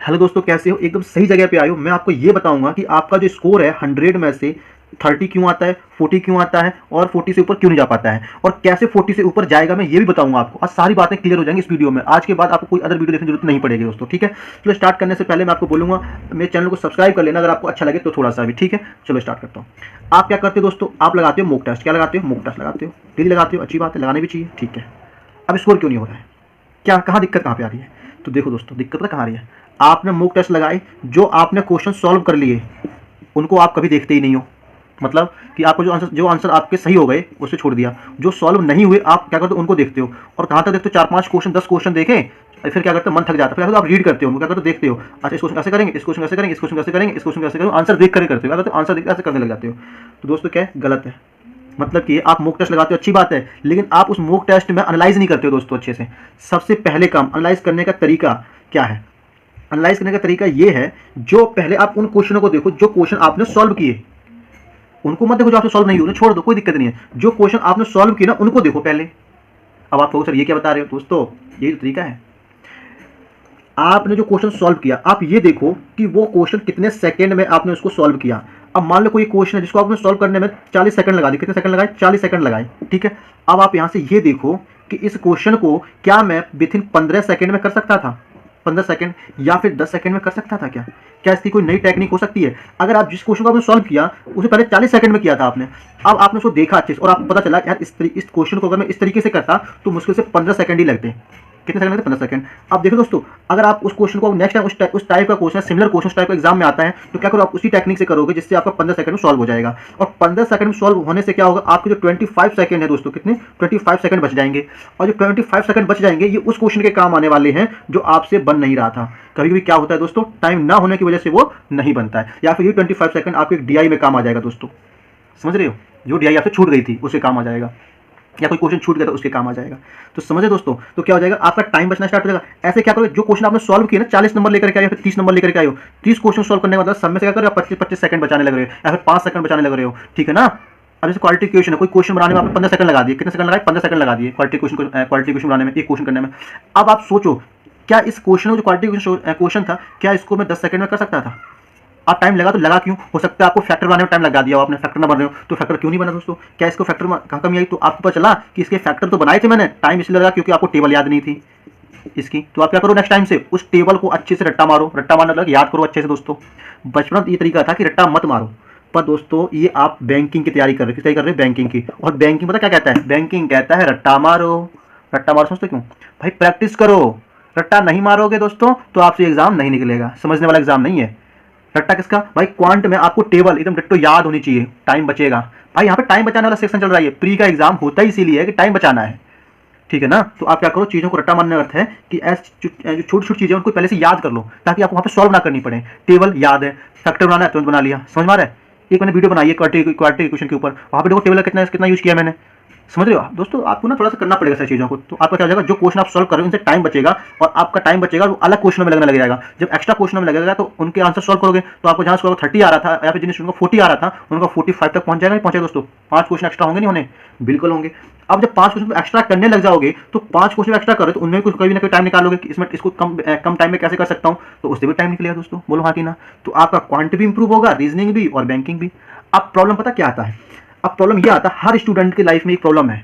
Hello दोस्तों, कैसे हो? एकदम सही जगह पे आए हो। मैं आपको ये बताऊंगा कि आपका जो स्कोर है 100 में से 30 क्यों आता है, 40 क्यों आता है और 40 से ऊपर क्यों नहीं जा पाता है, और कैसे 40 से ऊपर जाएगा मैं ये भी बताऊंगा आपको। आज सारी बातें क्लियर हो जाएंगी इस वीडियो में। आज के बाद आपको कोई अदर वीडियो देखने की जरूरत नहीं पड़ेगी दोस्तों, ठीक है। चलो स्टार्ट करने से पहले मैं आपको बोलूंगा मेरे चैनल को सब्सक्राइब कर लेना अगर आपको अच्छा लगे तो थोड़ा सा भी, ठीक है। चलो स्टार्ट करता हूँ। आप क्या करते हो दोस्तों? आप लगाते हो मॉक टेस्ट। क्या लगाते हो? मॉक टेस्ट लगाते हो। डेली लगाते हो, अच्छी बात है, लगानी भी चाहिए, ठीक है। अब स्कोर क्यों नहीं हो रहा है? क्या, कहाँ दिक्कत कहाँ पे आ रही है? तो देखो दोस्तों, दिक्कत कहाँ आ रही है। आपने मॉक टेस्ट लगाए, जो आपने क्वेश्चन सॉल्व कर लिए उनको आप कभी देखते ही नहीं हो। मतलब कि आपको जो आंसर आपके सही हो गए उससे छोड़ दिया, जो सॉल्व नहीं हुए आप क्या करते हो उनको देखते हो। और कहाँ तक देखते हो? 4-5 क्वेश्चन 10 क्वेश्चन देखें, फिर क्या करते हो, मन थक जाता है, फिर आप रीड करते हो, क्या करते हो, देखते हो, अच्छा इस क्वेश्चन कैसे करेंगे, इस क्वेश्चन कैसे करेंगे, इस क्वेश्चन कैसे करेंगे, इस क्वेश्चन कैसे करेंगे, आंसर देख कर करते हो, क्या करते हो, आंसर देख ऐसे करने लग जाते हो। तो दोस्तों क्या है, गलत है। मतलब कि आप मॉक टेस्ट लगाते हो, अच्छी बात है, लेकिन आप उस मॉक टेस्ट में एनालाइज नहीं करते हो दोस्तों अच्छे से। सबसे पहले काम एनालाइज करने का तरीका क्या है? एनालाइज करने का तरीका ये है, जो पहले आप उन क्वेश्चनों को देखो जो क्वेश्चन आपने सॉल्व किए। उनको मत देखो जो आपसे सॉल्व नहीं हुए, छोड़ दो, कोई दिक्कत नहीं है। जो क्वेश्चन आपने सॉल्व किए ना उनको देखो पहले। अब आप कहो सर ये क्या बता रहे हो? दोस्तों यही तो तरीका है। आपने जो क्वेश्चन सॉल्व किया, आप ये देखो कि वो क्वेश्चन कितने सेकंड में आपने उसको सॉल्व किया। अब मान लो कोई क्वेश्चन है जिसको आपने सॉल्व करने में 40 सेकंड लगा दिए। कितने सेकंड लगाए? 40 सेकंड लगाए, ठीक है। अब आप यहां से ये देखो कि इस क्वेश्चन को क्या मैं विथिन 15 सेकंड में कर सकता था, 15 सेकंड, या फिर 10 सेकंड में कर सकता था क्या? क्या इसकी कोई नई टेक्निक हो सकती है? अगर आप जिस क्वेश्चन को आपने सॉल्व किया उसे पहले 40 सेकंड में किया था आपने, अब आपने उसको देखा अच्छे से और आपको पता चला यार इस क्वेश्चन को अगर मैं इस तरीके से करता तो मुश्किल से 15 सेकंड ही लगते। कितने सेकंड लगते? 15 सेकंड। अब देखो दोस्तों, अगर आप उस क्वेश्चन को नेक्स्ट टाइम उस टाइप का क्वेश्चन, सिमिलर क्वेश्चन टाइप का एग्जाम में आता है तो क्या करो, आप उसी टेक्निक से करोगे जिससे आपका 15 सेकंड में सॉल्व हो जाएगा। और 15 सेकंड में सॉल्व होने से क्या होगा, आपके जो 25 सेकंड है दोस्तों, कितने 25 सेकंड बच जाएंगे। और जो 25 सेकंड बच जाएंगे ये उस क्वेश्चन के काम आने वाले हैं जो आपसे बन नहीं रहा था। कभी कभी क्या होता है दोस्तों, टाइम ना होने की वजह से वो नहीं बनता है, या फिर ये 25 सेकंड आपके डीआई में काम आ जाएगा दोस्तों। समझ रहे हो? जो डीआई आपसे छूट गई थी उससे काम आ जाएगा, या कोई क्वेश्चन छूट गया तो उसके काम आ जाएगा। तो समझे दोस्तों? तो क्या हो जाएगा, आपका टाइम बचना स्टार्ट हो जाएगा। ऐसे क्या करो, जो क्वेश्चन आपने सॉल्व किया ना, 40 नंबर लेकर के आए, फिर 30 नंबर लेकर के आए हो, 30 क्वेश्चन सॉल्व करने के बाद सब में से क्या करो, 25-25 सेकंड बचाने लग रहे हो, या फिर 5 सेकंड बचाने लग रहे हो, ठीक है ना। अब जैसे क्वालिटी क्वेश्चन है, कोई क्वेश्चन बनाने में आपने 15 सेकंड लगा दिए। कितने सेकंड लगाए? 15 सेकंड लगा दिए क्वालिटी क्वेश्चन बनाने में, एक क्वेश्चन करने में। अब आप सोचो, क्या इस क्वेश्चन में जो क्वालिटी क्वेश्चन था, क्या इसको मैं 10 सेकंड में कर सकता था? आप टाइम लगा तो लगा क्यों? हो सकता है आपको फैक्टर बनाने में टाइम लगा दिया हो, आपने फैक्टर ना बन रहे हो तो फैक्टर क्यों नहीं बना दोस्तों? क्या इसको फैक्टर में कहाँ कमी आई? तो आपको पता चला कि इसके फैक्टर तो बनाए थे मैंने, टाइम इसलिए लगा क्योंकि आपको टेबल याद नहीं थी इसकी। तो आप क्या करो, नेक्स्ट टाइम से उस टेबल को अच्छे से रट्टा मारो। रट्टा मारने लगा, याद करो अच्छे से दोस्तों। बचपन में ये तरीका था कि रट्टा मत मारो, पर दोस्तों ये आप बैंकिंग की तैयारी कर रहे हो। किस तैयारी कर रहे हो? बैंकिंग की। और बैंकिंग पता क्या कहता है? बैंकिंग कहता है रट्टा मारो। रट्टा मारो समझते क्यों भाई? प्रैक्टिस करो। रट्टा नहीं मारोगे दोस्तों तो आपसे एग्जाम नहीं निकलेगा, समझने वाला एग्जाम नहीं है। रट्टा किसका भाई? क्वांट में आपको टेबल एकदम डिट्टो याद होनी चाहिए, टाइम बचेगा। भाई यहाँ पे टाइम बचाने वाला सेक्शन चल रहा है। प्री का एग्जाम होता ही इसीलिए है कि टाइम बचाना है, ठीक है ना। तो आप क्या करो, चीज़ों को रट्टा मारने का अर्थ है कि जो छोटी छोटी चीज़ें उनको पहले से याद कर लो ताकि आपको वहाँ पे सॉल्व ना करनी पड़े। टेबल याद है, फैक्टर बनाना है तुरंत बना लिया, समझ में आ रहा है। एक मैंने वीडियो बनाई है क्वार्टी क्वेश्चन के ऊपर, वहाँ पे देखो टेबल का कितना यूज़ किया मैंने। समझ रहे हो आप दोस्तों? आपको ना थोड़ा सा करना पड़ेगा सारी चीज़ों को। तो आपका क्या हो जाएगा, जो क्वेश्चन आप सॉल्व कर रहे हो उनसे टाइम बचेगा और आपका टाइम बचेगा वो अलग क्वेश्चन में लगने लग जाएगा। जब एक्स्ट्रा क्वेश्चन में लगेगा तो उनके आंसर सॉल्व करोगे तो आपको जहाँ स्कोर 30 आ रहा था या फिर जिन स्टूडेंट को 40 आ रहा था उनका 45 तक पहुंच जाएगा। नहीं पहुंचेगा दोस्तों? 5 क्वेश्चन एक्स्ट्रा होंगे नहीं होने? बिल्कुल होंगे। अब जब 5 क्वेश्चन एक्स्ट्रा करने लग जाओगे तो 5 क्वेश्चन एक्स्ट्रा करो तो उनमें कुछ कभी ना कोई टाइम निकालोगे कि इसमें इसको कम टाइम में कैसे कर सकता हूँ, तो उससे भी टाइम निकलेगा दोस्तों। बोलो हाँ कि ना? तो आपका क्वांट भी इंप्रूव होगा, रीजनिंग भी और बैंकिंग भी। अब प्रॉब्लम पता क्या आता है? अब प्रॉब्लम यह आता है, हर स्टूडेंट की लाइफ में एक प्रॉब्लम है,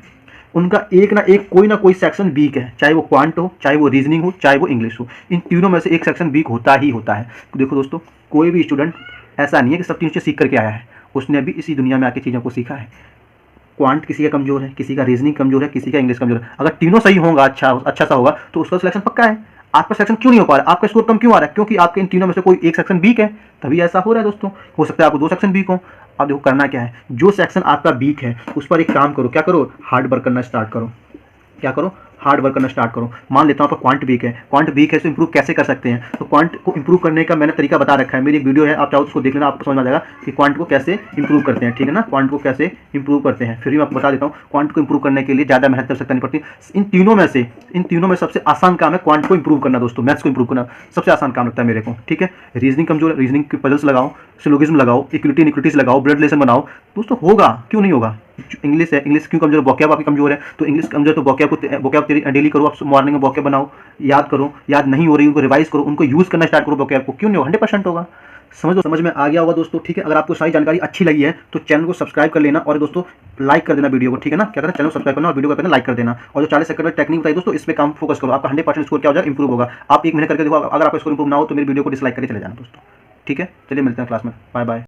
उनका एक ना कोई सेक्शन वीक है, चाहे वो क्वांट हो, चाहे वो रीजनिंग हो, चाहे वो इंग्लिश हो। इन तीनों में से एक सेक्शन वीक होता ही होता है। तो देखो दोस्तों, कोई भी स्टूडेंट ऐसा नहीं है कि सब तीनों चीज़ सीख करके आया है, उसने अभी इसी दुनिया में आके चीज़ों को सीखा है। क्वांट किसी का कमजोर है, किसी का रीजनिंग कमजोर है, किसी का इंग्लिश कमजोर है। अगर तीनों सही होगा, अच्छा सा होगा तो उसका सिलेक्शन पक्का है। आपका सिलेक्शन क्यों नहीं हो पा रहा? आपका स्कोर कम क्यों आ रहा है? क्योंकि आपके इन तीनों में से कोई एक सेक्शन वीक है, तभी ऐसा हो रहा है दोस्तों। हो सकता है आपको 2 सेक्शन वीक हो। अब देखो करना क्या है, जो सेक्शन आपका वीक है उस पर एक काम करो। क्या करो? हार्ड वर्क करना स्टार्ट करो। क्या करो? हार्ड वर्क करना स्टार्ट करो। मान लेता हूँ आपका क्वांट वीक है, क्वांट वीक है तो इंप्रूव कैसे कर सकते हैं? तो क्वांट को इंप्रूव करने का मैंने तरीका बता रखा है, मेरी एक वीडियो है, आप चाहो तो उसको देख लेना, आपको समझ में आ जाएगा कि क्वांट को कैसे इंप्रूव करते हैं, ठीक है ना। क्वांट को कैसे इंप्रूव करते हैं फिर भी मैं आपको बता देता हूँ। क्वांट को इंप्रूव करने के लिए ज़्यादा मेहनत कर सकता नहीं पड़ती। इन तीनों में सबसे आसान काम है क्वांट को इंप्रूव करना दोस्तों। मैथ्स को इंप्रूव करना सबसे आसान काम लगता है मेरे को, ठीक है। रीजनिंग कमजोर है, रीजनिंग के पजल्स लगाओ, सिलोगिज्म लगाओ, इक्विटी इनइक्विटीज लगाओ, ब्लड रिलेशन बनाओ दोस्तों, होगा क्यों नहीं होगा? इंग्लिश है, इंग्लिश क्यों कमजोर है, वोकैब आपकी कमजोर है, तो इंग्लिश कमजोर तो वोकैब तेरी डेली करो, आप मॉर्निंग में वोकैब बनाओ, याद करो, याद नहीं हो रही उनको रिवाइज करो, उनको यूज करना स्टार्ट करो वोकैब को, क्यों नहीं होगा, 100% होगा। समझ में आ गया होगा दोस्तों, ठीक है। अगर आपको सारी जानकारी अच्छी लगी है तो चैनल को सब्सक्राइब कर लेना और दोस्तों लाइक कर देना वीडियो को, ठीक है ना। क्या करना, चैनल को सब्सक्राइब करना और वीडियो को करना लाइक कर देना। और जो 40 सेकंड में टेक्निक बताई दोस्तों, इस पे काम फोकस करो, आपका 100% स्कोर क्या हो जाएगा, इंप्रूव होगा। आप 1 महीने करके देखो, अगर आपका स्कोर इंप्रूव ना हो तो मेरी वीडियो को डिसलाइक करके चले जाना दोस्तों, ठीक है। चलिए मिलते हैं क्लास में, बाय बाय।